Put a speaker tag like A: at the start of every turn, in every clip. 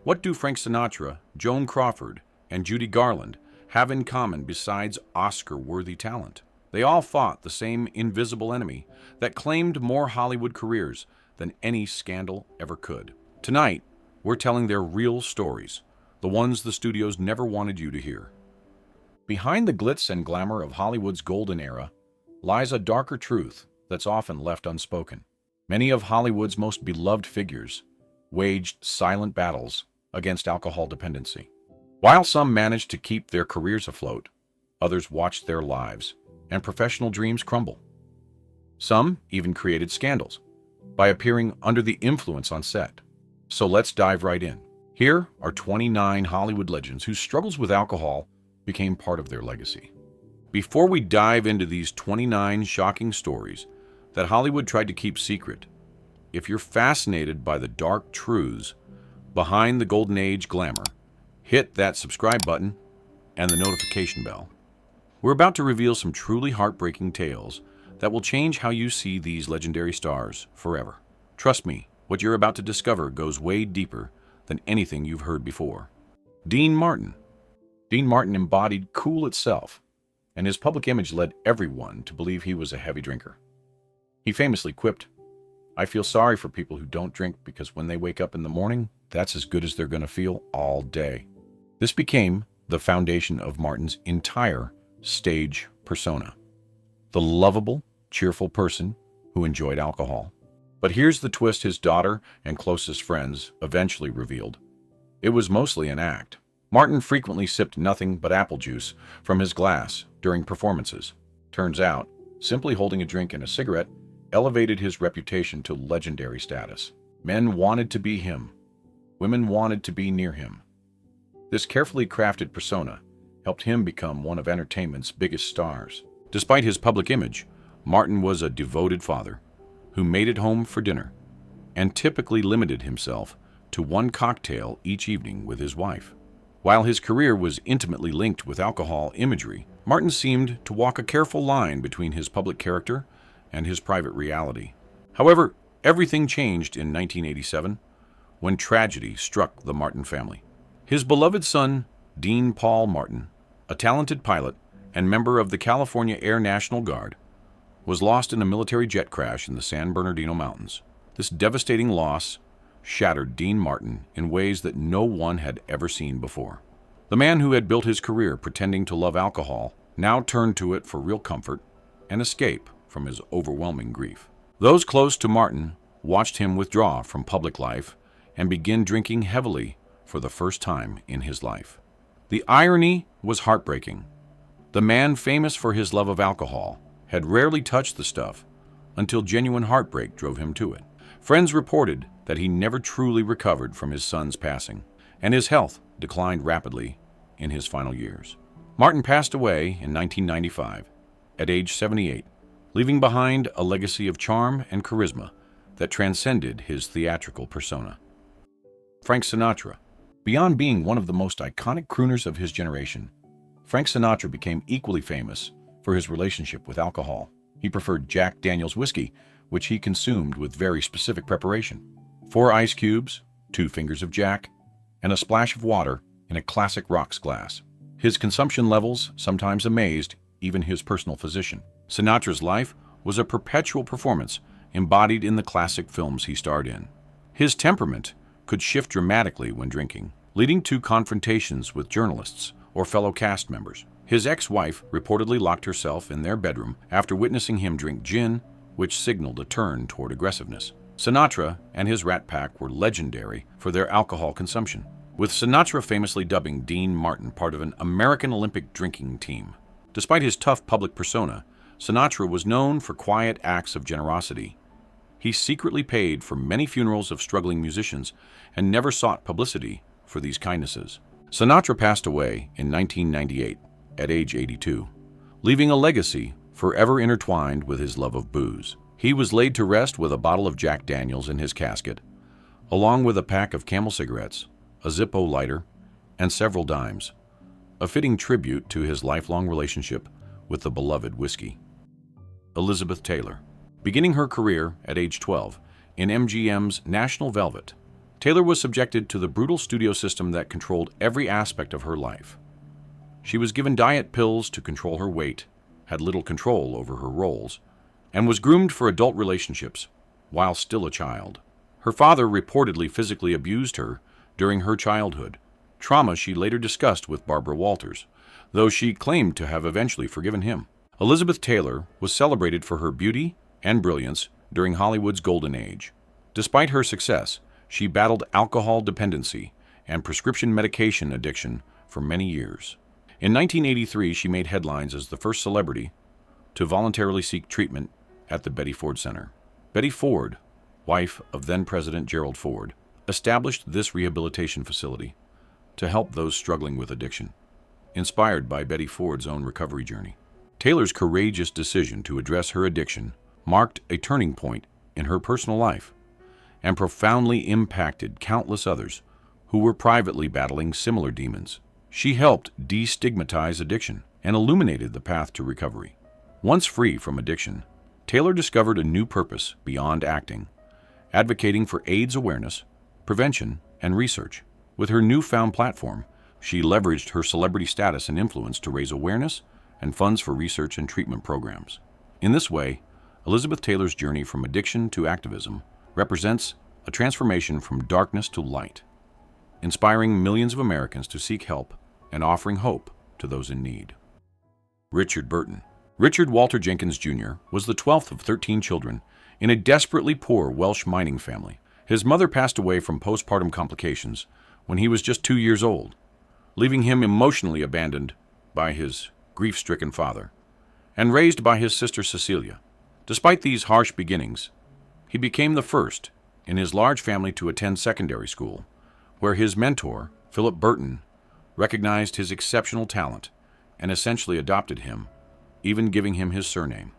A: What do Frank Sinatra, Joan Crawford, and Judy Garland have in common besides Oscar-worthy talent? They all fought the same invisible enemy that claimed more Hollywood careers than any scandal ever could. Tonight, we're telling their real stories, the ones the studios never wanted you to hear. Behind the glitz and glamour of Hollywood's golden era lies a darker truth that's often left unspoken. Many of Hollywood's most beloved figures waged silent battles against alcohol dependency. While some managed to keep their careers afloat, others watched their lives and professional dreams crumble. Some even created scandals by appearing under the influence on set. So let's dive right in. Here are 29 Hollywood legends whose struggles with alcohol became part of their legacy. Before we dive into these 29 shocking stories that Hollywood tried to keep secret, if you're fascinated by the dark truths behind the golden age glamour, hit that subscribe button and the notification bell. We're about to reveal some truly heartbreaking tales that will change how you see these legendary stars forever. Trust me, what you're about to discover goes way deeper than anything you've heard before. Dean Martin. Dean Martin embodied cool itself, and his public image led everyone to believe he was a heavy drinker. He famously quipped, "I feel sorry for people who don't drink because when they wake up in the morning, that's as good as they're going to feel all day." This became the foundation of Martin's entire stage persona. The lovable, cheerful person who enjoyed alcohol. But here's the twist his daughter and closest friends eventually revealed. It was mostly an act. Martin frequently sipped nothing but apple juice from his glass during performances. Turns out, simply holding a drink and a cigarette elevated his reputation to legendary status. Men wanted to be him. Women wanted to be near him. This carefully crafted persona helped him become one of entertainment's biggest stars. Despite his public image, Martin was a devoted father who made it home for dinner and typically limited himself to one cocktail each evening with his wife. While his career was intimately linked with alcohol imagery, Martin seemed to walk a careful line between his public character and his private reality. However, everything changed in 1987 when tragedy struck the Martin family. His beloved son, Dean Paul Martin, a talented pilot and member of the California Air National Guard, was lost in a military jet crash in the San Bernardino Mountains. This devastating loss shattered Dean Martin in ways that no one had ever seen before. The man who had built his career pretending to love alcohol now turned to it for real comfort and escape from his overwhelming grief. Those close to Martin watched him withdraw from public life and begin drinking heavily for the first time in his life. The irony was heartbreaking. The man famous for his love of alcohol had rarely touched the stuff until genuine heartbreak drove him to it. Friends reported that he never truly recovered from his son's passing, and his health declined rapidly in his final years. Martin passed away in 1995 at age 78, leaving behind a legacy of charm and charisma that transcended his theatrical persona. Frank Sinatra. Beyond being one of the most iconic crooners of his generation, Frank Sinatra became equally famous for his relationship with alcohol. He preferred Jack Daniel's whiskey, which he consumed with very specific preparation. 4 ice cubes, 2 fingers of Jack, and a splash of water in a classic rocks glass. His consumption levels sometimes amazed even his personal physician. Sinatra's life was a perpetual performance embodied in the classic films he starred in. His temperament could shift dramatically when drinking, leading to confrontations with journalists or fellow cast members. His ex-wife reportedly locked herself in their bedroom after witnessing him drink gin, which signaled a turn toward aggressiveness. Sinatra and his Rat Pack were legendary for their alcohol consumption, with Sinatra famously dubbing Dean Martin part of an American Olympic drinking team. Despite his tough public persona, Sinatra was known for quiet acts of generosity. He secretly paid for many funerals of struggling musicians and never sought publicity for these kindnesses. Sinatra passed away in 1998 at age 82, leaving a legacy forever intertwined with his love of booze. He was laid to rest with a bottle of Jack Daniels in his casket, along with a pack of Camel cigarettes, a Zippo lighter, and several dimes, a fitting tribute to his lifelong relationship with the beloved whiskey. Elizabeth Taylor. Beginning her career at age 12 in MGM's National Velvet, Taylor was subjected to the brutal studio system that controlled every aspect of her life. She was given diet pills to control her weight, had little control over her roles, and was groomed for adult relationships while still a child. Her father reportedly physically abused her during her childhood, trauma she later discussed with Barbara Walters, though she claimed to have eventually forgiven him. Elizabeth Taylor was celebrated for her beauty and brilliance during Hollywood's golden age. Despite her success, she battled alcohol dependency and prescription medication addiction for many years. In 1983, she made headlines as the first celebrity to voluntarily seek treatment at the Betty Ford Center. Betty Ford, wife of then-President Gerald Ford, established this rehabilitation facility to help those struggling with addiction, inspired by Betty Ford's own recovery journey. Taylor's courageous decision to address her addiction marked a turning point in her personal life and profoundly impacted countless others who were privately battling similar demons. She helped destigmatize addiction and illuminated the path to recovery. Once free from addiction, Taylor discovered a new purpose beyond acting, advocating for AIDS awareness, prevention, and research. With her newfound platform, she leveraged her celebrity status and influence to raise awareness and funds for research and treatment programs. In this way, Elizabeth Taylor's journey from addiction to activism represents a transformation from darkness to light, inspiring millions of Americans to seek help and offering hope to those in need. Richard Burton. Richard Walter Jenkins Jr. was the 12th of 13 children in a desperately poor Welsh mining family. His mother passed away from postpartum complications when he was just 2 years old, leaving him emotionally abandoned by his grief-stricken father and raised by his sister Cecilia. Despite these harsh beginnings, he became the first in his large family to attend secondary school, where his mentor, Philip Burton, recognized his exceptional talent and essentially adopted him, even giving him his surname.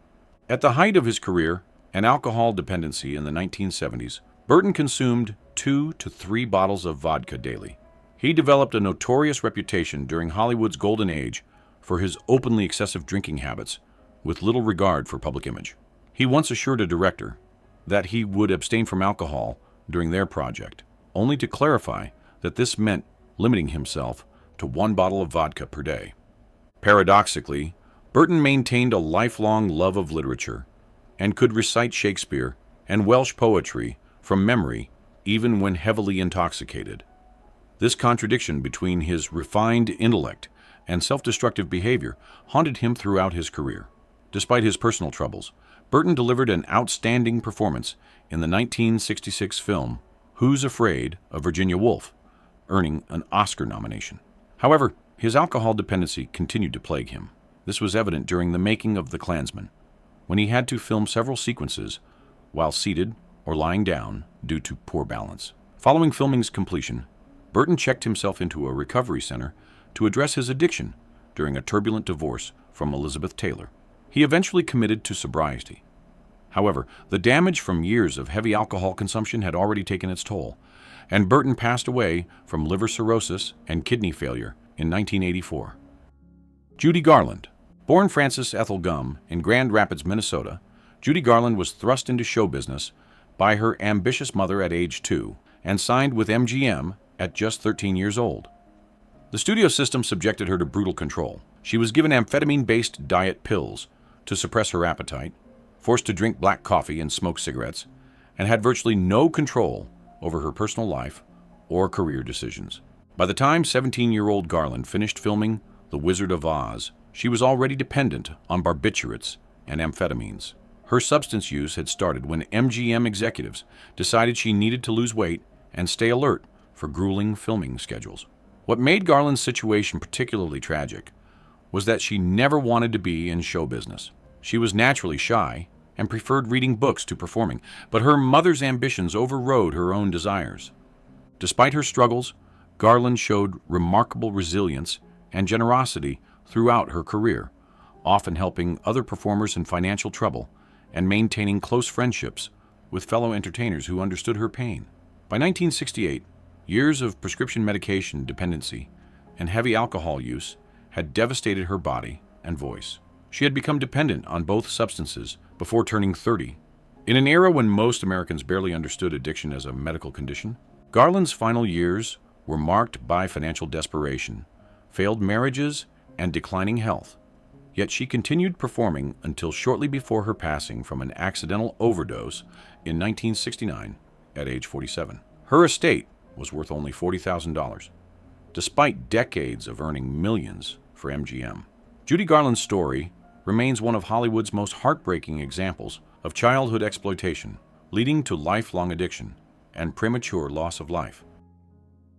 A: At the height of his career and alcohol dependency in the 1970s, Burton consumed 2 to 3 bottles of vodka daily. He developed a notorious reputation during Hollywood's golden age for his openly excessive drinking habits with little regard for public image. He once assured a director that he would abstain from alcohol during their project, only to clarify that this meant limiting himself to 1 bottle of vodka per day. Paradoxically, Burton maintained a lifelong love of literature and could recite Shakespeare and Welsh poetry from memory even when heavily intoxicated. This contradiction between his refined intellect and self-destructive behavior haunted him throughout his career. Despite his personal troubles, Burton delivered an outstanding performance in the 1966 film Who's Afraid of Virginia Woolf, earning an Oscar nomination. However, his alcohol dependency continued to plague him. This was evident during the making of The Klansman, when he had to film several sequences while seated or lying down due to poor balance. Following filming's completion, Burton checked himself into a recovery center to address his addiction during a turbulent divorce from Elizabeth Taylor. He eventually committed to sobriety. However, the damage from years of heavy alcohol consumption had already taken its toll, and Burton passed away from liver cirrhosis and kidney failure in 1984. Judy Garland. Born Frances Ethel Gum in Grand Rapids, Minnesota, Judy Garland was thrust into show business by her ambitious mother at age 2 and signed with MGM at just 13 years old. The studio system subjected her to brutal control. She was given amphetamine-based diet pills to suppress her appetite, forced to drink black coffee and smoke cigarettes, and had virtually no control over her personal life or career decisions. By the time 17-year-old Garland finished filming The Wizard of Oz, she was already dependent on barbiturates and amphetamines. Her substance use had started when MGM executives decided she needed to lose weight and stay alert for grueling filming schedules. What made Garland's situation particularly tragic was that she never wanted to be in show business. She was naturally shy and preferred reading books to performing, but her mother's ambitions overrode her own desires. Despite her struggles, Garland showed remarkable resilience and generosity throughout her career, often helping other performers in financial trouble and maintaining close friendships with fellow entertainers who understood her pain. By 1968, years of prescription medication dependency and heavy alcohol use had devastated her body and voice. She had become dependent on both substances before turning 30. In an era when most Americans barely understood addiction as a medical condition, Garland's final years were marked by financial desperation, failed marriages, and declining health. Yet she continued performing until shortly before her passing from an accidental overdose in 1969 at age 47. Her estate was worth only $40,000, despite decades of earning millions for MGM. Judy Garland's story remains one of Hollywood's most heartbreaking examples of childhood exploitation, leading to lifelong addiction and premature loss of life.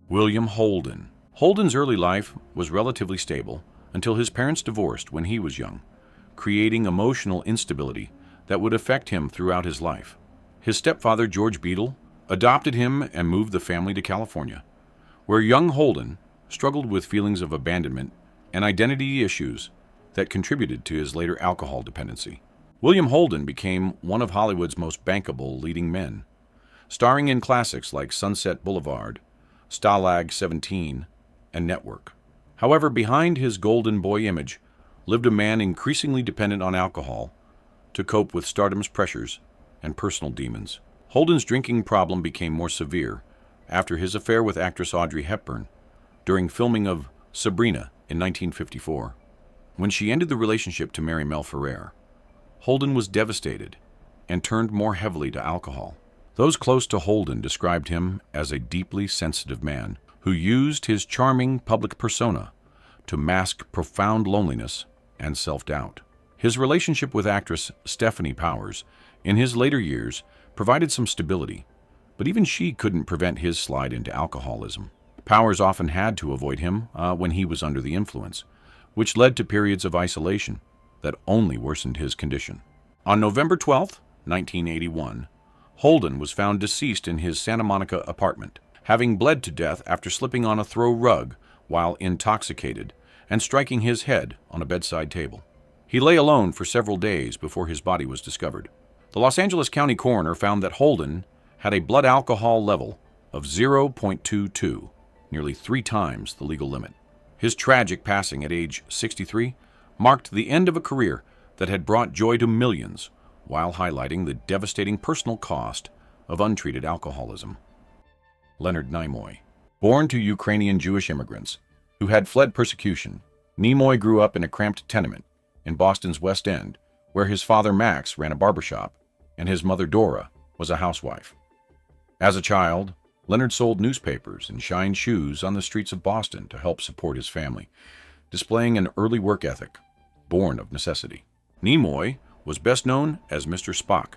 A: William Holden. Holden's early life was relatively stable until his parents divorced when he was young, creating emotional instability that would affect him throughout his life. His stepfather, George Beadle, adopted him and moved the family to California, where young Holden struggled with feelings of abandonment and identity issues that contributed to his later alcohol dependency. William Holden became one of Hollywood's most bankable leading men, starring in classics like Sunset Boulevard, Stalag 17, and Network. However, behind his golden boy image lived a man increasingly dependent on alcohol to cope with stardom's pressures and personal demons. Holden's drinking problem became more severe after his affair with actress Audrey Hepburn during filming of Sabrina in 1954. When she ended the relationship to marry Mel Ferrer, Holden was devastated and turned more heavily to alcohol. Those close to Holden described him as a deeply sensitive man who used his charming public persona to mask profound loneliness and self-doubt. His relationship with actress Stephanie Powers in his later years provided some stability, but even she couldn't prevent his slide into alcoholism. Powers often had to avoid him when he was under the influence, which led to periods of isolation that only worsened his condition. On November 12, 1981, Holden was found deceased in his Santa Monica apartment, having bled to death after slipping on a throw rug while intoxicated and striking his head on a bedside table. He lay alone for several days before his body was discovered. The Los Angeles County coroner found that Holden had a blood alcohol level of 0.22, nearly 3 times the legal limit. His tragic passing at age 63 marked the end of a career that had brought joy to millions, while highlighting the devastating personal cost of untreated alcoholism. Leonard Nimoy. Born to Ukrainian Jewish immigrants who had fled persecution, Nimoy grew up in a cramped tenement in Boston's West End, where his father Max ran a barbershop and his mother Dora was a housewife. As a child, Leonard sold newspapers and shined shoes on the streets of Boston to help support his family, displaying an early work ethic born of necessity. Nimoy was best known as Mr. Spock,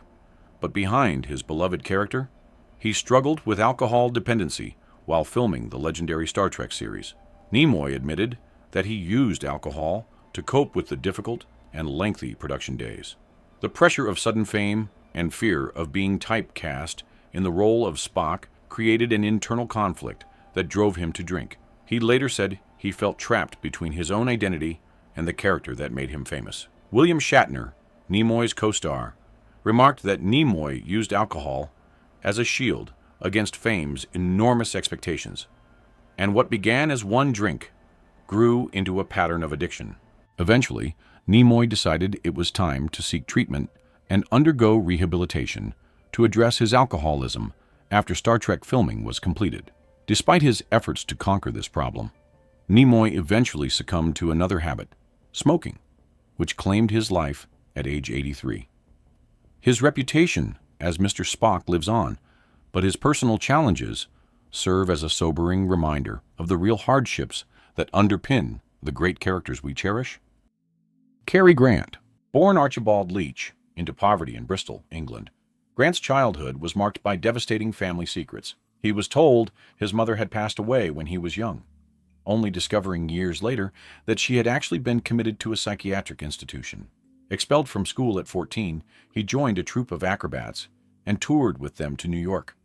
A: but behind his beloved character, he struggled with alcohol dependency while filming the legendary Star Trek series. Nimoy admitted that he used alcohol to cope with the difficult and lengthy production days. The pressure of sudden fame and fear of being typecast in the role of Spock created an internal conflict that drove him to drink. He later said he felt trapped between his own identity and the character that made him famous. William Shatner, Nimoy's co-star, remarked that Nimoy used alcohol as a shield against fame's enormous expectations, and what began as one drink grew into a pattern of addiction. Eventually, Nimoy decided it was time to seek treatment and undergo rehabilitation to address his alcoholism after Star Trek filming was completed. Despite his efforts to conquer this problem, Nimoy eventually succumbed to another habit, smoking, which claimed his life at age 83. His reputation as Mr. Spock lives on, but his personal challenges serve as a sobering reminder of the real hardships that underpin the great characters we cherish. Cary Grant. Born Archibald Leach into poverty in Bristol, England, Grant's childhood was marked by devastating family secrets. He was told his mother had passed away when he was young, only discovering years later that she had actually been committed to a psychiatric institution. Expelled from school at 14, he joined a troupe of acrobats and toured with them to New York,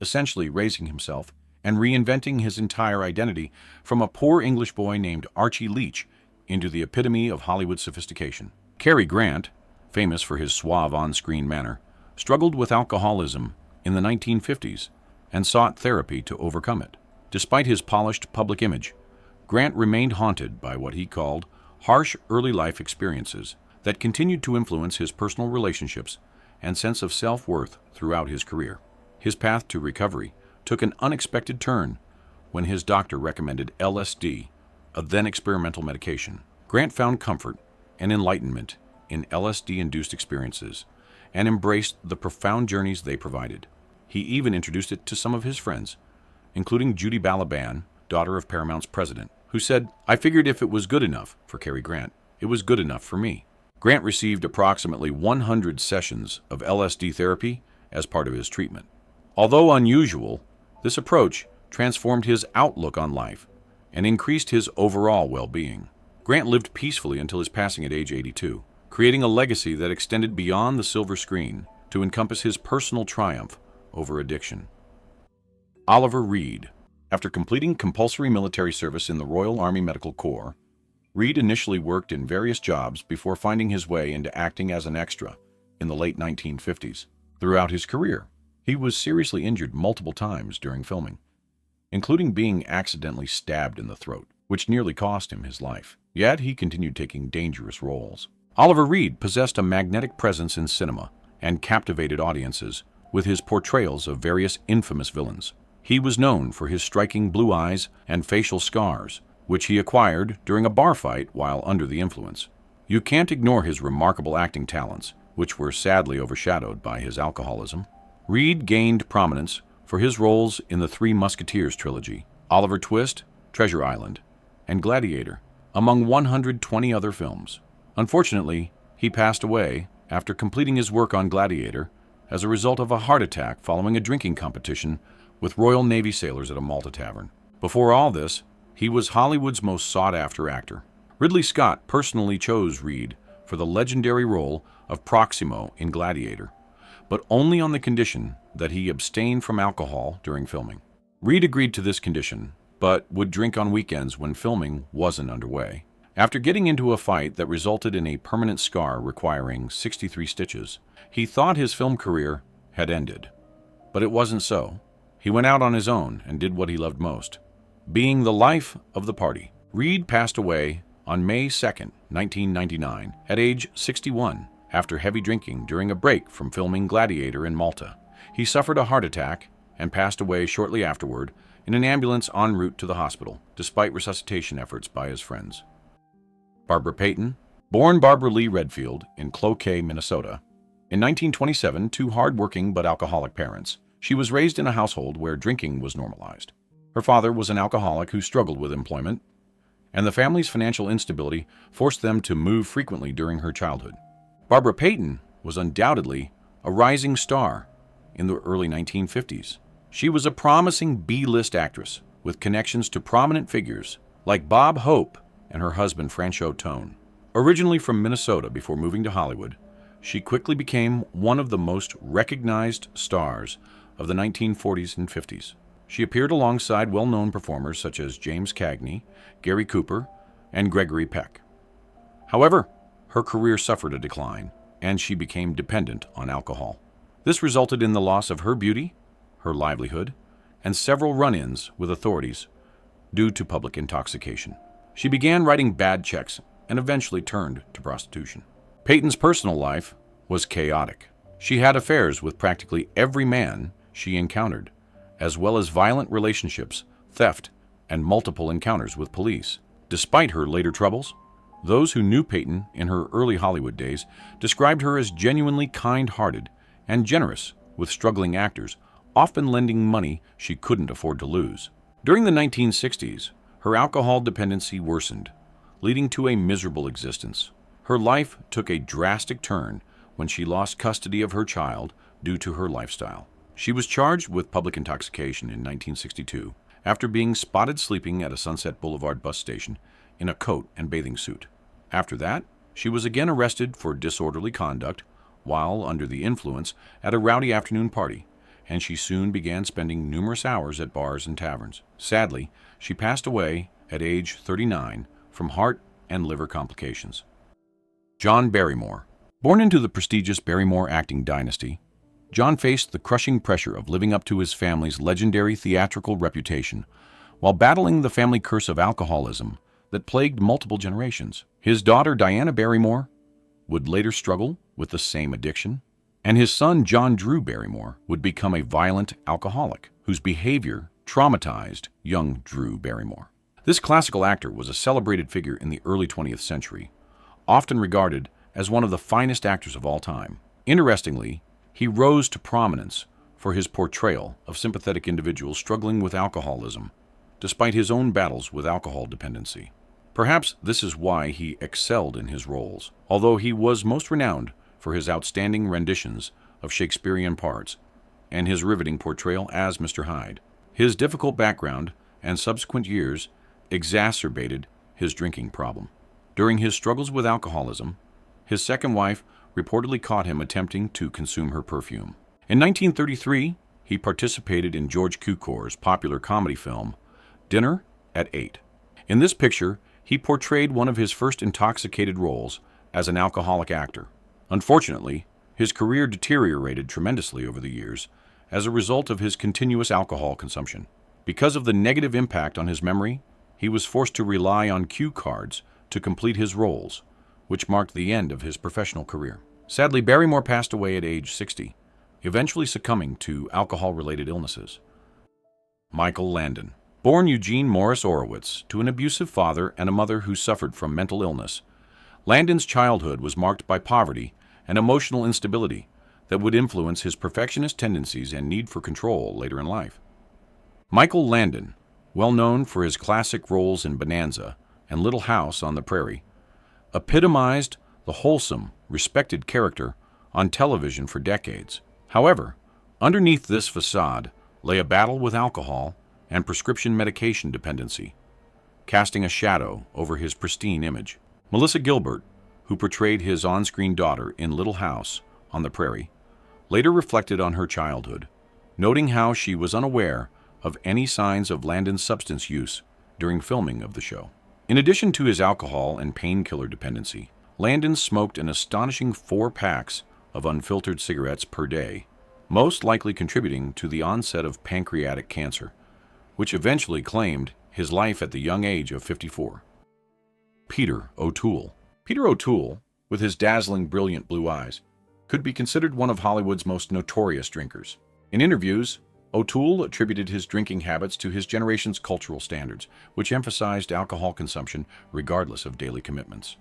A: essentially raising himself and reinventing his entire identity from a poor English boy named Archie Leach into the epitome of Hollywood sophistication. Cary Grant, famous for his suave on-screen manner, struggled with alcoholism in the 1950s and sought therapy to overcome it. Despite his polished public image, Grant remained haunted by what he called harsh early life experiences that continued to influence his personal relationships and sense of self-worth throughout his career. His path to recovery took an unexpected turn when his doctor recommended LSD, a then experimental medication. Grant found comfort and enlightenment in LSD-induced experiences and embraced the profound journeys they provided. He even introduced it to some of his friends, including Judy Garland, daughter of Paramount's president, who said, "I figured if it was good enough for Cary Grant, it was good enough for me." Grant received approximately 100 sessions of LSD therapy as part of his treatment. Although unusual, this approach transformed his outlook on life and increased his overall well-being. Grant lived peacefully until his passing at age 82, creating a legacy that extended beyond the silver screen to encompass his personal triumph over addiction. Oliver Reed. After completing compulsory military service in the Royal Army Medical Corps, Reed initially worked in various jobs before finding his way into acting as an extra in the late 1950s. Throughout his career, he was seriously injured multiple times during filming, including being accidentally stabbed in the throat, which nearly cost him his life. Yet he continued taking dangerous roles. Oliver Reed possessed a magnetic presence in cinema and captivated audiences with his portrayals of various infamous villains. He was known for his striking blue eyes and facial scars, which he acquired during a bar fight while under the influence. You can't ignore his remarkable acting talents, which were sadly overshadowed by his alcoholism. Reed gained prominence for his roles in the Three Musketeers trilogy, Oliver Twist, Treasure Island, and Gladiator, among 120 other films. Unfortunately, he passed away after completing his work on Gladiator as a result of a heart attack following a drinking competition with Royal Navy sailors at a Malta tavern. Before all this, he was Hollywood's most sought-after actor. Ridley Scott personally chose Reed for the legendary role of Proximo in Gladiator, but only on the condition that he abstain from alcohol during filming. Reed agreed to this condition, but would drink on weekends when filming wasn't underway. After getting into a fight that resulted in a permanent scar requiring 63 stitches, he thought his film career had ended. But it wasn't so. He went out on his own and did what he loved most, being the life of the party. Reed passed away on May 2nd, 1999, at age 61, after heavy drinking during a break from filming Gladiator in Malta. He suffered a heart attack and passed away shortly afterward in an ambulance en route to the hospital, despite resuscitation efforts by his friends. Barbara Payton. Born Barbara Lee Redfield in Cloquet, Minnesota, in 1927 to hard-working but alcoholic parents, she was raised in a household where drinking was normalized. Her father was an alcoholic who struggled with employment, and the family's financial instability forced them to move frequently during her childhood. Barbara Payton was undoubtedly a rising star in the early 1950s. She was a promising B-list actress with connections to prominent figures like Bob Hope and her husband Franchot Tone. Originally from Minnesota before moving to Hollywood, she quickly became one of the most recognized stars of the 1940s and 50s. She appeared alongside well-known performers such as James Cagney, Gary Cooper, and Gregory Peck. However, her career suffered a decline, and she became dependent on alcohol. This resulted in the loss of her beauty, her livelihood, and several run-ins with authorities due to public intoxication. She began writing bad checks and eventually turned to prostitution. Payton's personal life was chaotic. She had affairs with practically every man she encountered, as well as violent relationships, theft, and multiple encounters with police. Despite her later troubles, those who knew Payton in her early Hollywood days described her as genuinely kind-hearted and generous with struggling actors, often lending money she couldn't afford to lose. During the 1960s, her alcohol dependency worsened, leading to a miserable existence. Her life took a drastic turn when she lost custody of her child due to her lifestyle. She was charged with public intoxication in 1962 after being spotted sleeping at a Sunset Boulevard bus station in a coat and bathing suit. After that, she was again arrested for disorderly conduct while under the influence at a rowdy afternoon party, and she soon began spending numerous hours at bars and taverns. Sadly, she passed away at age 39 from heart and liver complications. John Barrymore. Born into the prestigious Barrymore acting dynasty, John faced the crushing pressure of living up to his family's legendary theatrical reputation while battling the family curse of alcoholism that plagued multiple generations. His daughter Diana Barrymore would later struggle with the same addiction, and his son John Drew Barrymore would become a violent alcoholic whose behavior traumatized young Drew Barrymore. This classical actor was a celebrated figure in the early 20th century, often regarded as one of the finest actors of all time. Interestingly, he rose to prominence for his portrayal of sympathetic individuals struggling with alcoholism, despite his own battles with alcohol dependency. Perhaps this is why he excelled in his roles, although he was most renowned for his outstanding renditions of Shakespearean parts and his riveting portrayal as Mr. Hyde. His difficult background and subsequent years exacerbated his drinking problem. During his struggles with alcoholism, his second wife reportedly caught him attempting to consume her perfume. In 1933, he participated in George Cukor's popular comedy film, Dinner at 8. In this picture, he portrayed one of his first intoxicated roles as an alcoholic actor. Unfortunately, his career deteriorated tremendously over the years as a result of his continuous alcohol consumption. Because of the negative impact on his memory, he was forced to rely on cue cards to complete his roles, which marked the end of his professional career. Sadly, Barrymore passed away at age 60, eventually succumbing to alcohol-related illnesses. Michael Landon. Born Eugene Morris Orowitz to an abusive father and a mother who suffered from mental illness, Landon's childhood was marked by poverty and emotional instability that would influence his perfectionist tendencies and need for control later in life. Michael Landon, well known for his classic roles in Bonanza and Little House on the Prairie, epitomized the wholesome, respected character on television for decades. However, underneath this facade lay a battle with alcohol and prescription medication dependency, casting a shadow over his pristine image. Melissa Gilbert, who portrayed his on-screen daughter in Little House on the Prairie, later reflected on her childhood, noting how she was unaware of any signs of Landon's substance use during filming of the show. In addition to his alcohol and painkiller dependency, Landon smoked an astonishing 4 packs of unfiltered cigarettes per day, most likely contributing to the onset of pancreatic cancer, which eventually claimed his life at the young age of 54. Peter O'Toole. Peter O'Toole, with his dazzling, brilliant blue eyes, could be considered one of Hollywood's most notorious drinkers. In interviews, O'Toole attributed his drinking habits to his generation's cultural standards, which emphasized alcohol consumption regardless of daily commitments.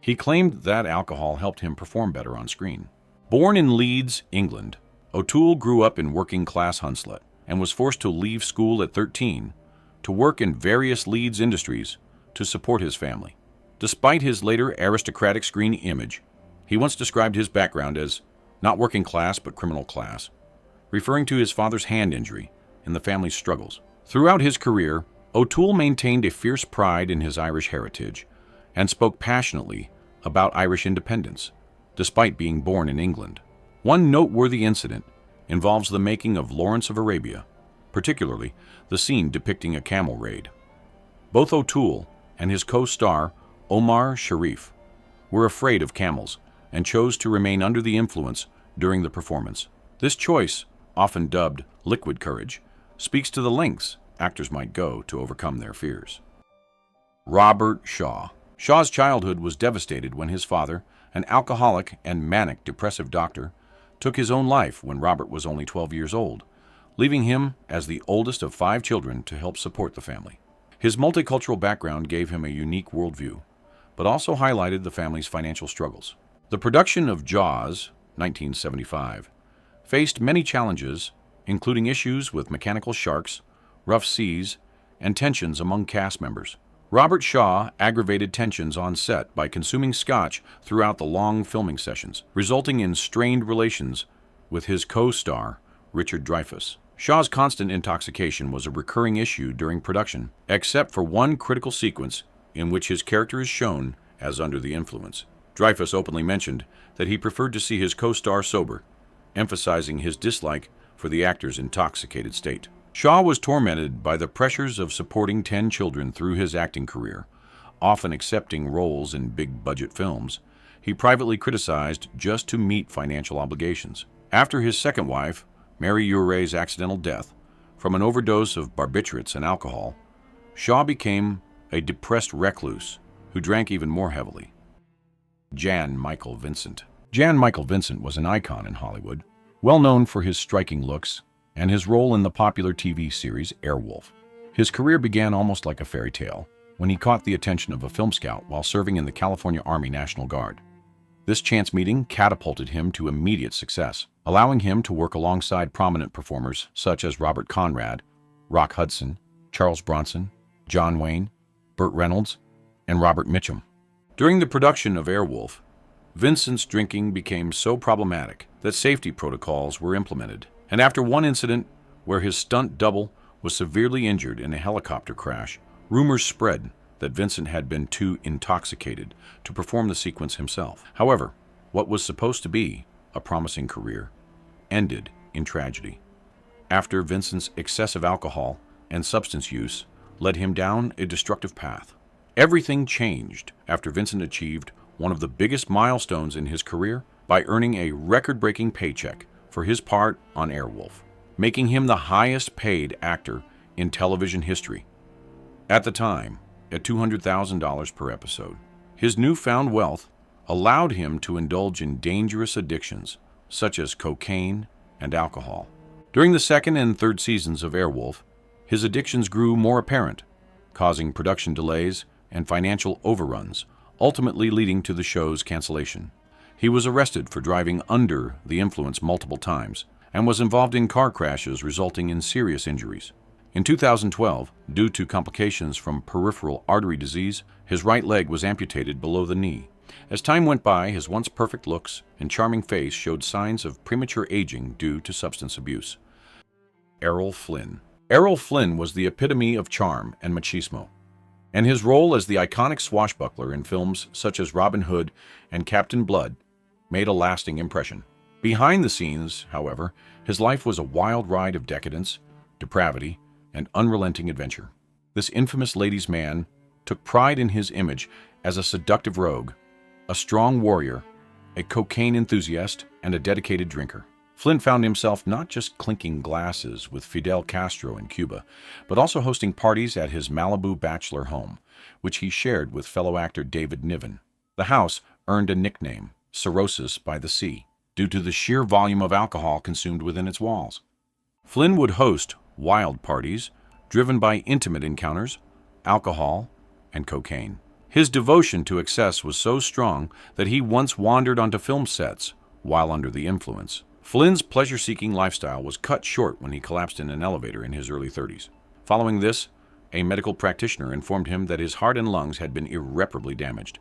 A: He claimed that alcohol helped him perform better on screen. Born in Leeds, England, O'Toole grew up in working-class Hunslet and was forced to leave school at 13 to work in various Leeds industries to support his family. Despite his later aristocratic screen image, he once described his background as not working class but criminal class, referring to his father's hand injury and the family's struggles. Throughout his career, O'Toole maintained a fierce pride in his Irish heritage and spoke passionately about Irish independence, despite being born in England. One noteworthy incident involves the making of Lawrence of Arabia, particularly the scene depicting a camel raid. Both O'Toole and his co-star, Omar Sharif, were afraid of camels and chose to remain under the influence during the performance. This choice, often dubbed liquid courage, speaks to the lengths actors might go to overcome their fears. Robert Shaw. Shaw's childhood was devastated when his father, an alcoholic and manic depressive doctor, took his own life when Robert was only 12 years old, leaving him as the oldest of 5 children to help support the family. His multicultural background gave him a unique worldview, but also highlighted the family's financial struggles. The production of Jaws, 1975, faced many challenges, including issues with mechanical sharks, rough seas, and tensions among cast members. Robert Shaw aggravated tensions on set by consuming scotch throughout the long filming sessions, resulting in strained relations with his co-star, Richard Dreyfuss. Shaw's constant intoxication was a recurring issue during production, except for one critical sequence in which his character is shown as under the influence. Dreyfuss openly mentioned that he preferred to see his co-star sober, emphasizing his dislike for the actor's intoxicated state. Shaw was tormented by the pressures of supporting 10 children through his acting career, often accepting roles in big-budget films. He privately criticized just to meet financial obligations. After his second wife, Mary Urey's accidental death from an overdose of barbiturates and alcohol, Shaw became a depressed recluse who drank even more heavily. Jan Michael Vincent. Jan Michael Vincent was an icon in Hollywood, well known for his striking looks, and his role in the popular TV series Airwolf. His career began almost like a fairy tale when he caught the attention of a film scout while serving in the California Army National Guard. This chance meeting catapulted him to immediate success, allowing him to work alongside prominent performers such as Robert Conrad, Rock Hudson, Charles Bronson, John Wayne, Burt Reynolds, and Robert Mitchum. During the production of Airwolf, Vincent's drinking became so problematic that safety protocols were implemented, and after one incident where his stunt double was severely injured in a helicopter crash, rumors spread that Vincent had been too intoxicated to perform the sequence himself. However, what was supposed to be a promising career ended in tragedy, after Vincent's excessive alcohol and substance use led him down a destructive path. Everything changed after Vincent achieved one of the biggest milestones in his career by earning a record-breaking paycheck for his part on Airwolf, making him the highest-paid actor in television history. At the time, at $200,000 per episode, his newfound wealth allowed him to indulge in dangerous addictions such as cocaine and alcohol. During the second and third seasons of Airwolf, his addictions grew more apparent, causing production delays and financial overruns, ultimately leading to the show's cancellation. He was arrested for driving under the influence multiple times and was involved in car crashes resulting in serious injuries. In 2012, due to complications from peripheral artery disease, his right leg was amputated below the knee. As time went by, his once perfect looks and charming face showed signs of premature aging due to substance abuse. Errol Flynn. Errol Flynn was the epitome of charm and machismo, and his role as the iconic swashbuckler in films such as Robin Hood and Captain Blood made a lasting impression. Behind the scenes, however, his life was a wild ride of decadence, depravity, and unrelenting adventure. This infamous ladies' man took pride in his image as a seductive rogue, a strong warrior, a cocaine enthusiast, and a dedicated drinker. Flynn found himself not just clinking glasses with Fidel Castro in Cuba, but also hosting parties at his Malibu bachelor home, which he shared with fellow actor David Niven. The house earned a nickname, Cirrhosis by the Sea, due to the sheer volume of alcohol consumed within its walls. Flynn would host wild parties driven by intimate encounters, alcohol, and cocaine. His devotion to excess was so strong that he once wandered onto film sets while under the influence. Flynn's pleasure-seeking lifestyle was cut short when he collapsed in an elevator in his early 30s. Following this, a medical practitioner informed him that his heart and lungs had been irreparably damaged.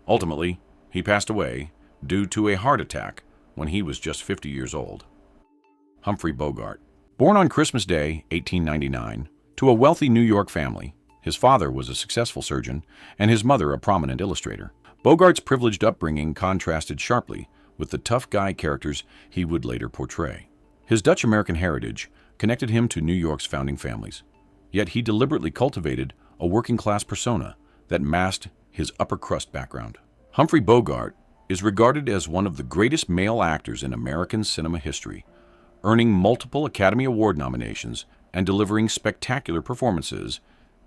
A: Ultimately, he passed away due to a heart attack when he was just 50 years old. Humphrey Bogart. Born on Christmas Day, 1899, to a wealthy New York family, his father was a successful surgeon and his mother a prominent illustrator. Bogart's privileged upbringing contrasted sharply with the tough guy characters he would later portray. His Dutch-American heritage connected him to New York's founding families, yet he deliberately cultivated a working-class persona that masked his upper-crust background. Humphrey Bogart is regarded as one of the greatest male actors in American cinema history, earning multiple Academy Award nominations and delivering spectacular performances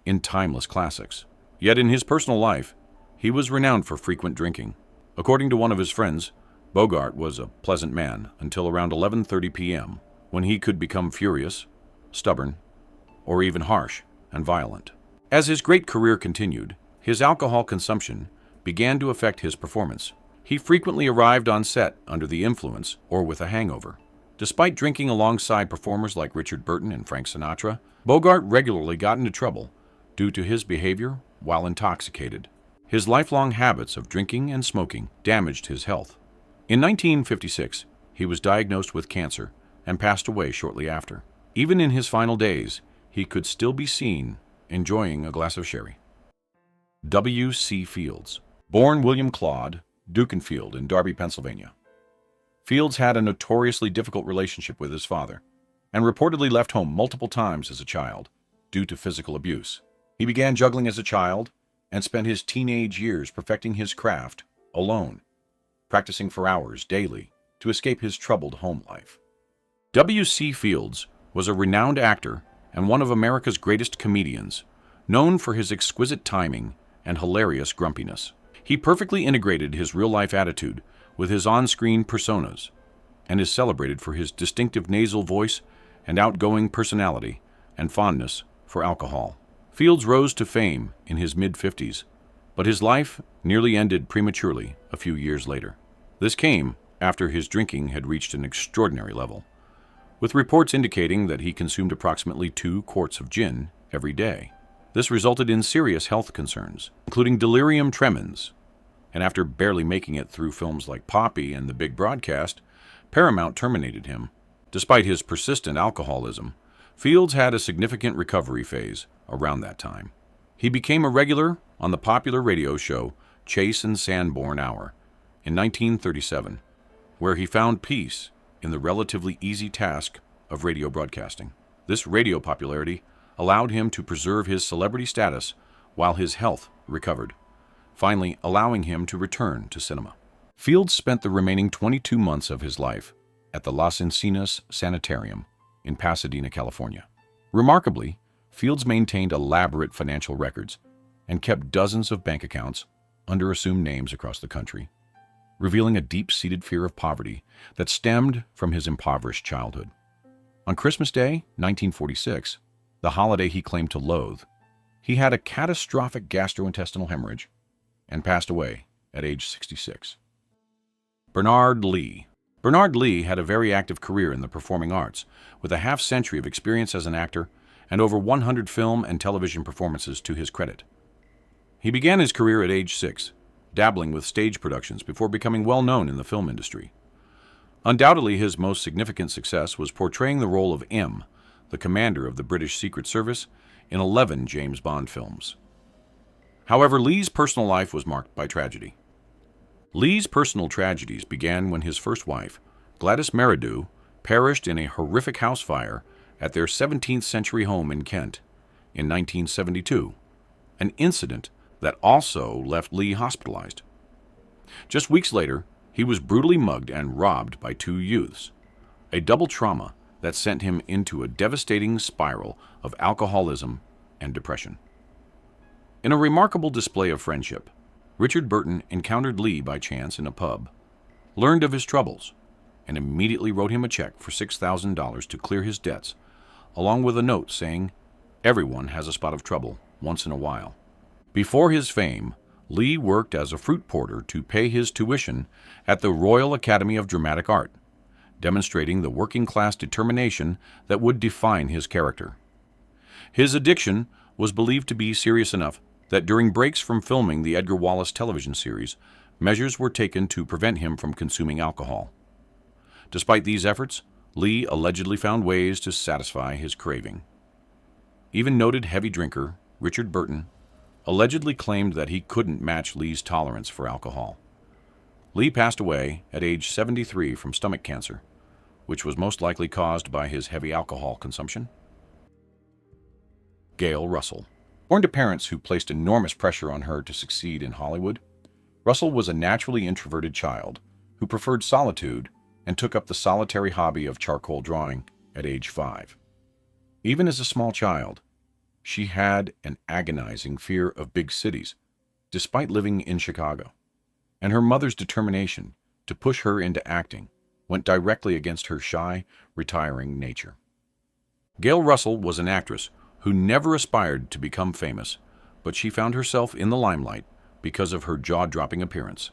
A: in timeless classics. Yet in his personal life, he was renowned for frequent drinking. According to one of his friends, Bogart was a pleasant man until around 11:30 p.m., when he could become furious, stubborn, or even harsh and violent. As his great career continued, his alcohol consumption began to affect his performance. He frequently arrived on set under the influence or with a hangover. Despite drinking alongside performers like Richard Burton and Frank Sinatra, Bogart regularly got into trouble due to his behavior while intoxicated. His lifelong habits of drinking and smoking damaged his health. In 1956, he was diagnosed with cancer and passed away shortly after. Even in his final days, he could still be seen enjoying a glass of sherry. W.C. Fields. Born William Claude Dukenfield in Darby, Pennsylvania. Fields had a notoriously difficult relationship with his father and reportedly left home multiple times as a child due to physical abuse. He began juggling as a child and spent his teenage years perfecting his craft alone, practicing for hours daily to escape his troubled home life. W.C. Fields was a renowned actor and one of America's greatest comedians, known for his exquisite timing and hilarious grumpiness. He perfectly integrated his real-life attitude with his on-screen personas and is celebrated for his distinctive nasal voice and outgoing personality and fondness for alcohol. Fields rose to fame in his mid-50s, but his life nearly ended prematurely a few years later. This came after his drinking had reached an extraordinary level, with reports indicating that he consumed approximately 2 quarts of gin every day. This resulted in serious health concerns, including delirium tremens, and after barely making it through films like Poppy and The Big Broadcast, Paramount terminated him. Despite his persistent alcoholism, Fields had a significant recovery phase around that time. He became a regular on the popular radio show Chase and Sanborn Hour in 1937, where he found peace in the relatively easy task of radio broadcasting. This radio popularity allowed him to preserve his celebrity status while his health recovered, finally allowing him to return to cinema. Fields spent the remaining 22 months of his life at the Las Encinas Sanitarium in Pasadena, California. Remarkably, Fields maintained elaborate financial records and kept dozens of bank accounts under assumed names across the country, revealing a deep-seated fear of poverty that stemmed from his impoverished childhood. On Christmas Day, 1946, the holiday he claimed to loathe, he had a catastrophic gastrointestinal hemorrhage and passed away at age 66. Bernard Lee. Bernard Lee had a very active career in the performing arts, with a half-century of experience as an actor and over 100 film and television performances to his credit. He began his career at age 6, dabbling with stage productions before becoming well known in the film industry. Undoubtedly, his most significant success was portraying the role of M, the commander of the British Secret Service, in 11 James Bond films. However, Lee's personal life was marked by tragedy. Lee's personal tragedies began when his first wife, Gladys Meridew, perished in a horrific house fire at their 17th century home in Kent in 1972, an incident that also left Lee hospitalized. Just weeks later, he was brutally mugged and robbed by 2 youths, a double trauma that sent him into a devastating spiral of alcoholism and depression. In a remarkable display of friendship, Richard Burton encountered Lee by chance in a pub, learned of his troubles, and immediately wrote him a check for $6,000 to clear his debts, along with a note saying, "Everyone has a spot of trouble once in a while." Before his fame, Lee worked as a fruit porter to pay his tuition at the Royal Academy of Dramatic Art, demonstrating the working-class determination that would define his character. His addiction was believed to be serious enough that during breaks from filming the Edgar Wallace television series, measures were taken to prevent him from consuming alcohol. Despite these efforts, Lee allegedly found ways to satisfy his craving. Even noted heavy drinker Richard Burton allegedly claimed that he couldn't match Lee's tolerance for alcohol. Lee passed away at age 73 from stomach cancer, which was most likely caused by his heavy alcohol consumption. Gail Russell. Born to parents who placed enormous pressure on her to succeed in Hollywood, Russell was a naturally introverted child who preferred solitude and took up the solitary hobby of charcoal drawing at age 5. Even as a small child, she had an agonizing fear of big cities, despite living in Chicago, and her mother's determination to push her into acting went directly against her shy, retiring nature. Gail Russell was an actress who never aspired to become famous, but she found herself in the limelight because of her jaw-dropping appearance.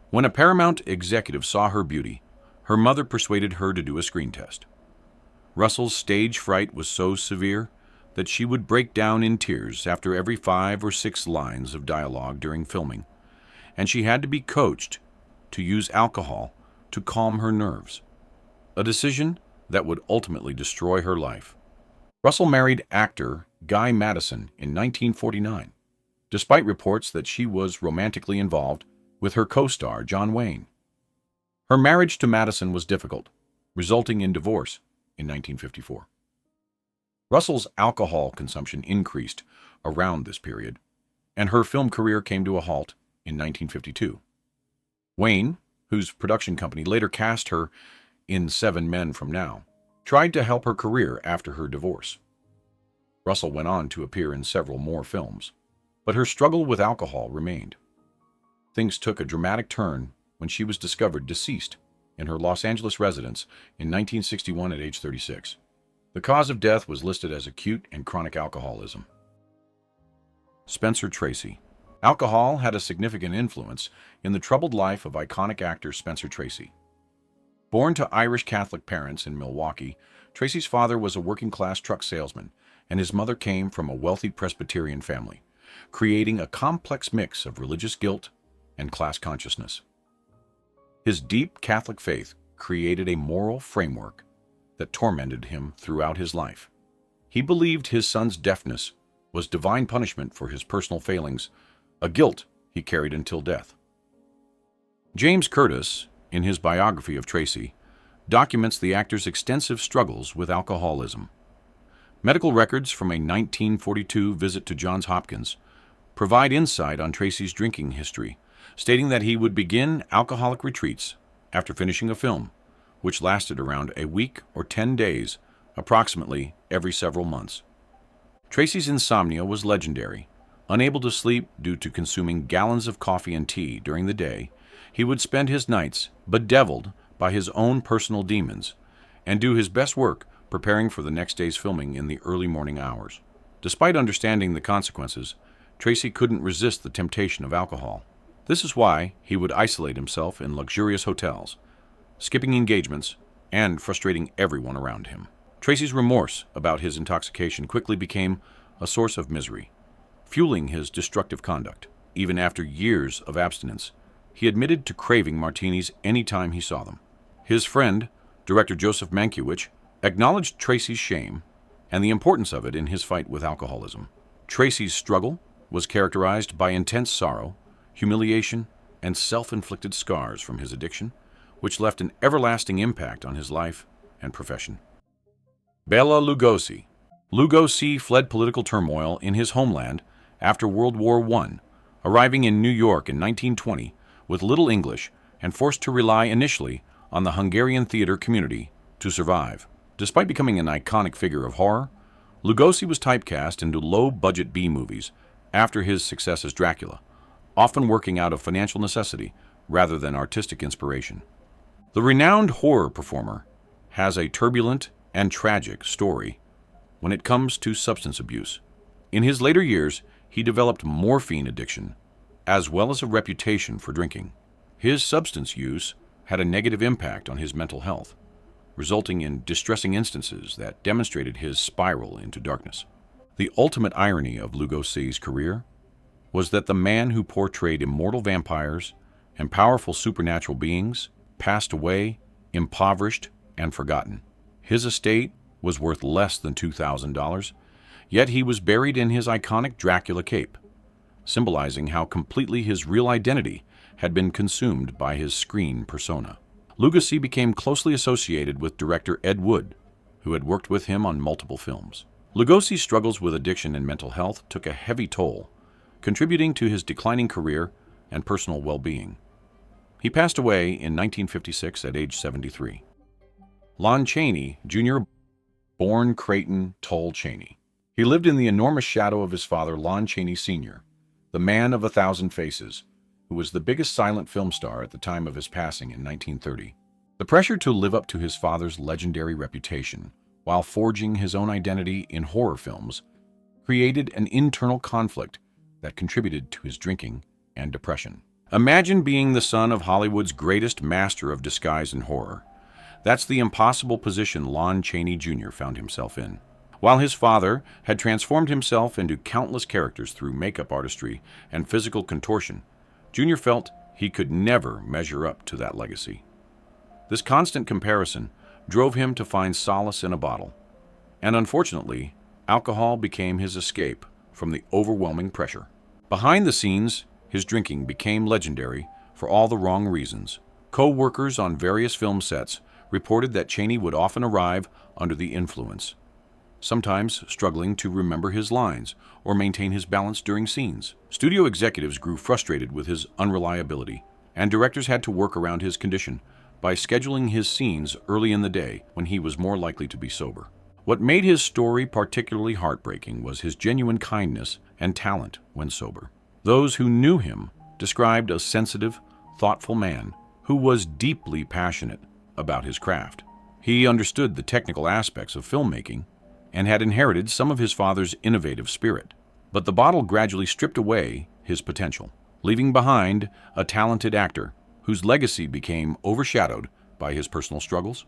A: When a Paramount executive saw her beauty, her mother persuaded her to do a screen test. Russell's stage fright was so severe that she would break down in tears after every 5 or 6 lines of dialogue during filming, and she had to be coached to use alcohol to calm her nerves, a decision that would ultimately destroy her life. Russell married actor Guy Madison in 1949, despite reports that she was romantically involved with her co-star John Wayne. Her marriage to Madison was difficult, resulting in divorce in 1954. Russell's alcohol consumption increased around this period, and her film career came to a halt in 1952. Wayne, whose production company later cast her in 7 Men from Now, tried to help her career after her divorce. Russell went on to appear in several more films, but her struggle with alcohol remained. Things took a dramatic turn when she was discovered deceased in her Los Angeles residence in 1961 at age 36. The cause of death was listed as acute and chronic alcoholism. Spencer Tracy. Alcohol had a significant influence in the troubled life of iconic actor Spencer Tracy. Born to Irish Catholic parents in Milwaukee, Tracy's father was a working-class truck salesman, and his mother came from a wealthy Presbyterian family, creating a complex mix of religious guilt and class consciousness. His deep Catholic faith created a moral framework that tormented him throughout his life. He believed his son's deafness was divine punishment for his personal failings, a guilt he carried until death. James Curtis, in his biography of Tracy, documents the actor's extensive struggles with alcoholism. Medical records from a 1942 visit to Johns Hopkins provide insight on Tracy's drinking history, stating that he would begin alcoholic retreats after finishing a film, which lasted around a week or 10 days, approximately every several months. Tracy's insomnia was legendary. Unable to sleep due to consuming gallons of coffee and tea during the day, he would spend his nights bedeviled by his own personal demons and do his best work preparing for the next day's filming in the early morning hours. Despite understanding the consequences, Tracy couldn't resist the temptation of alcohol. This is why he would isolate himself in luxurious hotels, skipping engagements and frustrating everyone around him. Tracy's remorse about his intoxication quickly became a source of misery, fueling his destructive conduct. Even after years of abstinence, he admitted to craving martinis any time he saw them. His friend, director Joseph Mankiewicz, acknowledged Tracy's shame and the importance of it in his fight with alcoholism. Tracy's struggle was characterized by intense sorrow, humiliation, and self-inflicted scars from his addiction, which left an everlasting impact on his life and profession. Bela Lugosi. Lugosi fled political turmoil in his homeland after World War I, arriving in New York in 1920 with little English and forced to rely initially on the Hungarian theater community to survive. Despite becoming an iconic figure of horror, Lugosi was typecast into low-budget B-movies after his success as Dracula, often working out of financial necessity rather than artistic inspiration. The renowned horror performer has a turbulent and tragic story when it comes to substance abuse. In his later years, he developed morphine addiction, as well as a reputation for drinking. His substance use had a negative impact on his mental health, resulting in distressing instances that demonstrated his spiral into darkness. The ultimate irony of Lugosi's career was that the man who portrayed immortal vampires and powerful supernatural beings passed away, impoverished, and forgotten. His estate was worth less than $2,000, yet he was buried in his iconic Dracula cape, symbolizing how completely his real identity had been consumed by his screen persona. Lugosi became closely associated with director Ed Wood, who had worked with him on multiple films. Lugosi's struggles with addiction and mental health took a heavy toll, contributing to his declining career and personal well-being. He passed away in 1956 at age 73. Lon Chaney Jr., born Creighton Toll Chaney. He lived in the enormous shadow of his father, Lon Chaney Sr., the man of 1,000 faces, who was the biggest silent film star at the time of his passing in 1930. The pressure to live up to his father's legendary reputation while forging his own identity in horror films created an internal conflict that contributed to his drinking and depression. Imagine being the son of Hollywood's greatest master of disguise and horror. That's the impossible position Lon Chaney Jr. found himself in. While his father had transformed himself into countless characters through makeup artistry and physical contortion, Jr. felt he could never measure up to that legacy. This constant comparison drove him to find solace in a bottle, and unfortunately, alcohol became his escape from the overwhelming pressure. Behind the scenes, his drinking became legendary for all the wrong reasons. Co-workers on various film sets reported that Chaney would often arrive under the influence, sometimes struggling to remember his lines or maintain his balance during scenes. Studio executives grew frustrated with his unreliability, and directors had to work around his condition by scheduling his scenes early in the day when he was more likely to be sober. What made his story particularly heartbreaking was his genuine kindness and talent when sober. Those who knew him described a sensitive, thoughtful man who was deeply passionate about his craft. He understood the technical aspects of filmmaking and had inherited some of his father's innovative spirit. But the bottle gradually stripped away his potential, leaving behind a talented actor whose legacy became overshadowed by his personal struggles.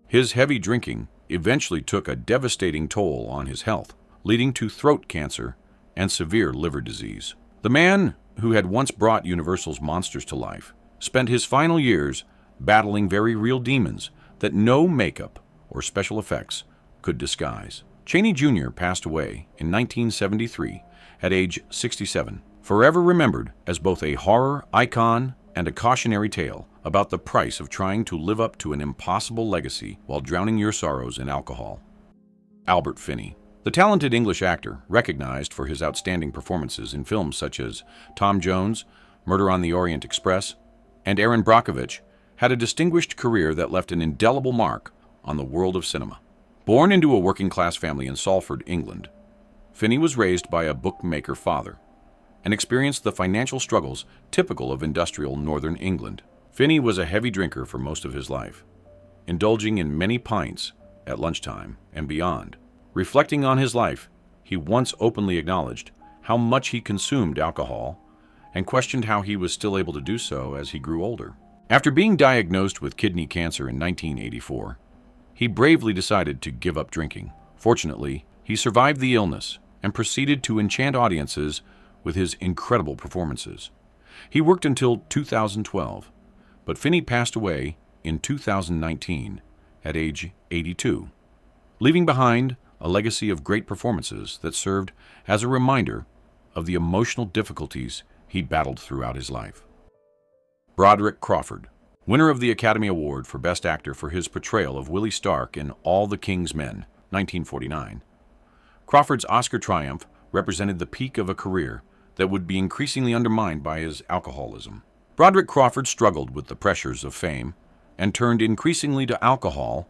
A: His heavy drinking eventually took a devastating toll on his health, leading to throat cancer and severe liver disease. The man who had once brought Universal's monsters to life spent his final years battling very real demons that no makeup or special effects could disguise. Chaney Jr. passed away in 1973 at age 67, forever remembered as both a horror icon and a cautionary tale about the price of trying to live up to an impossible legacy while drowning your sorrows in alcohol. Albert Finney. The talented English actor, recognized for his outstanding performances in films such as Tom Jones, Murder on the Orient Express, and Erin Brockovich, had a distinguished career that left an indelible mark on the world of cinema. Born into a working-class family in Salford, England, Finney was raised by a bookmaker father and experienced the financial struggles typical of industrial northern England. Finney was a heavy drinker for most of his life, indulging in many pints at lunchtime and beyond. Reflecting on his life, he once openly acknowledged how much he consumed alcohol and questioned how he was still able to do so as he grew older. After being diagnosed with kidney cancer in 1984, he bravely decided to give up drinking. Fortunately, he survived the illness and proceeded to enchant audiences with his incredible performances. He worked until 2012, but Finney passed away in 2019 at age 82, leaving behind a legacy of great performances that served as a reminder of the emotional difficulties he battled throughout his life. Broderick Crawford, winner of the Academy Award for Best Actor for his portrayal of Willie Stark in All the King's Men, 1949. Crawford's Oscar triumph represented the peak of a career that would be increasingly undermined by his alcoholism. Broderick Crawford struggled with the pressures of fame and turned increasingly to alcohol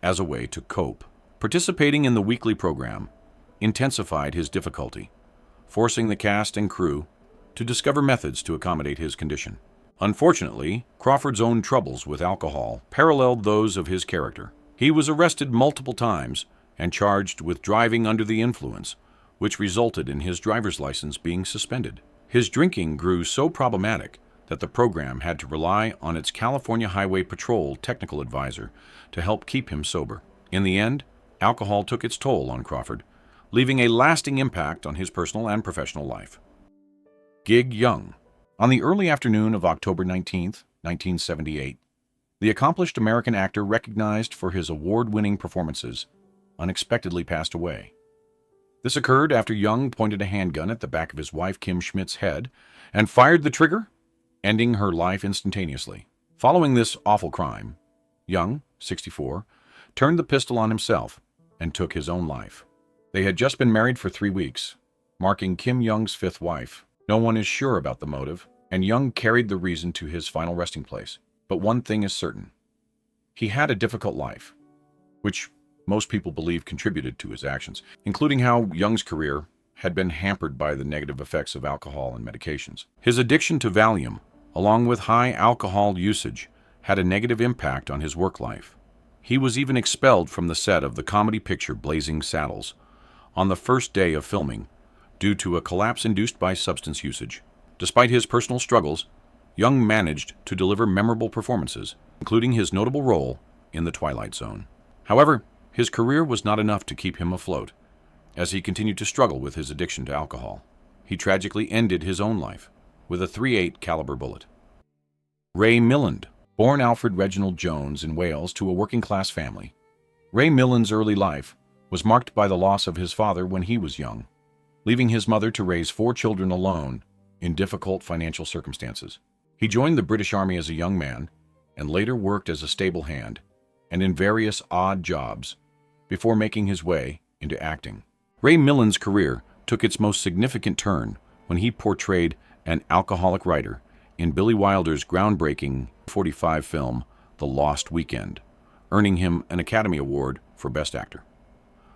A: as a way to cope. Participating in the weekly program intensified his difficulty, forcing the cast and crew to discover methods to accommodate his condition. Unfortunately, Crawford's own troubles with alcohol paralleled those of his character. He was arrested multiple times and charged with driving under the influence, which resulted in his driver's license being suspended. His drinking grew so problematic that the program had to rely on its California Highway Patrol technical advisor to help keep him sober. In the end, alcohol took its toll on Crawford, leaving a lasting impact on his personal and professional life. Gig Young. On the early afternoon of October 19, 1978, the accomplished American actor recognized for his award-winning performances unexpectedly passed away. This occurred after Young pointed a handgun at the back of his wife Kim Schmidt's head and fired the trigger, ending her life instantaneously. Following this awful crime, Young, 64, turned the pistol on himself and took his own life. They had just been married for 3 weeks, marking Kim Young's 5th wife. No one is sure about the motive, and Young carried the reason to his final resting place. But one thing is certain. He had a difficult life, which most people believe contributed to his actions, including how Young's career had been hampered by the negative effects of alcohol and medications. His addiction to Valium, along with high alcohol usage, had a negative impact on his work life. He was even expelled from the set of the comedy picture Blazing Saddles on the first day of filming due to a collapse induced by substance usage. Despite his personal struggles, Young managed to deliver memorable performances, including his notable role in The Twilight Zone. However, his career was not enough to keep him afloat, as he continued to struggle with his addiction to alcohol. He tragically ended his own life with a .38 caliber bullet. Ray Milland. Born Alfred Reginald Jones in Wales to a working-class family, Ray Milland's early life was marked by the loss of his father when he was young, leaving his mother to raise 4 children alone in difficult financial circumstances. He joined the British Army as a young man and later worked as a stable hand and in various odd jobs before making his way into acting. Ray Milland's career took its most significant turn when he portrayed an alcoholic writer in Billy Wilder's groundbreaking 1945 film The Lost Weekend, earning him an Academy Award for Best Actor.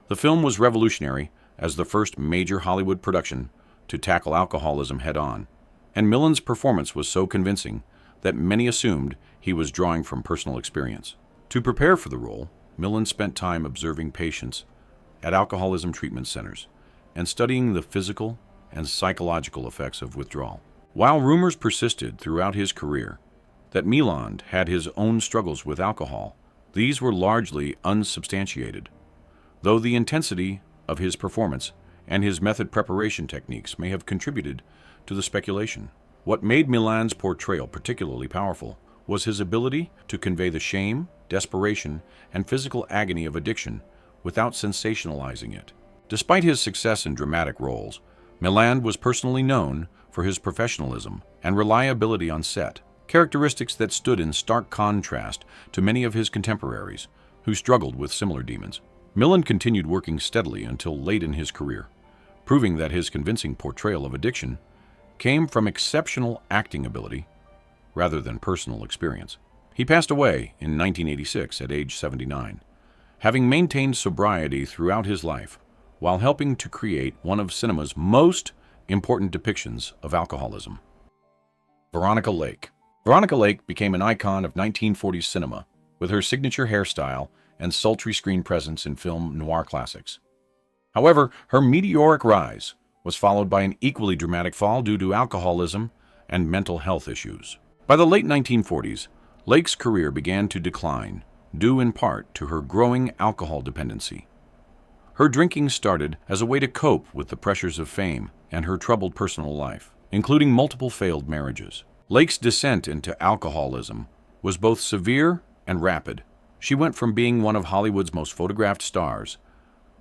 A: The film was revolutionary as the first major Hollywood production to tackle alcoholism head-on, and Milland's performance was so convincing that many assumed he was drawing from personal experience. To prepare for the role, Milland spent time observing patients at alcoholism treatment centers and studying the physical and psychological effects of withdrawal. While rumors persisted throughout his career that Milland had his own struggles with alcohol, these were largely unsubstantiated, though the intensity of his performance and his method preparation techniques may have contributed to the speculation. What made Milland's portrayal particularly powerful was his ability to convey the shame, desperation, and physical agony of addiction without sensationalizing it. Despite his success in dramatic roles, Milland was personally known for his professionalism and reliability on set, characteristics that stood in stark contrast to many of his contemporaries who struggled with similar demons. Milland continued working steadily until late in his career, proving that his convincing portrayal of addiction came from exceptional acting ability rather than personal experience. He passed away in 1986 at age 79, having maintained sobriety throughout his life while helping to create one of cinema's most important depictions of alcoholism. Veronica Lake. Veronica Lake became an icon of 1940s cinema with her signature hairstyle and sultry screen presence in film noir classics. However, her meteoric rise was followed by an equally dramatic fall due to alcoholism and mental health issues. By the late 1940s, Lake's career began to decline, due in part to her growing alcohol dependency. Her drinking started as a way to cope with the pressures of fame and her troubled personal life, including multiple failed marriages. Lake's descent into alcoholism was both severe and rapid. She went from being one of Hollywood's most photographed stars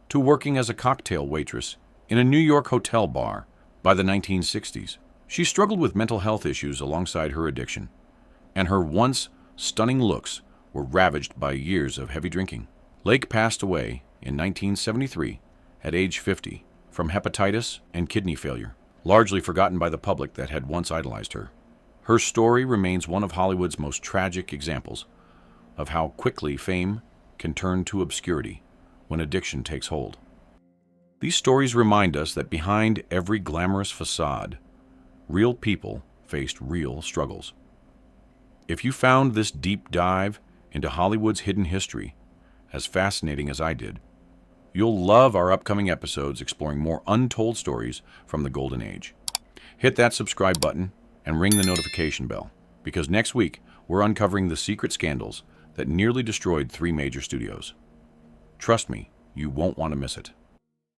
A: to working as a cocktail waitress in a New York hotel bar by the 1960s. She struggled with mental health issues alongside her addiction, and her once stunning looks were ravaged by years of heavy drinking. Lake passed away in 1973 at age 50 from hepatitis and kidney failure, largely forgotten by the public that had once idolized her. Her story remains one of Hollywood's most tragic examples of how quickly fame can turn to obscurity when addiction takes hold. These stories remind us that behind every glamorous facade, real people faced real struggles. If you found this deep dive into Hollywood's hidden history as fascinating as I did, you'll love our upcoming episodes exploring more untold stories from the Golden Age. Hit that subscribe button and ring the notification bell, because next week we're uncovering the secret scandals that nearly destroyed 3 major studios. Trust me, you won't want to miss it.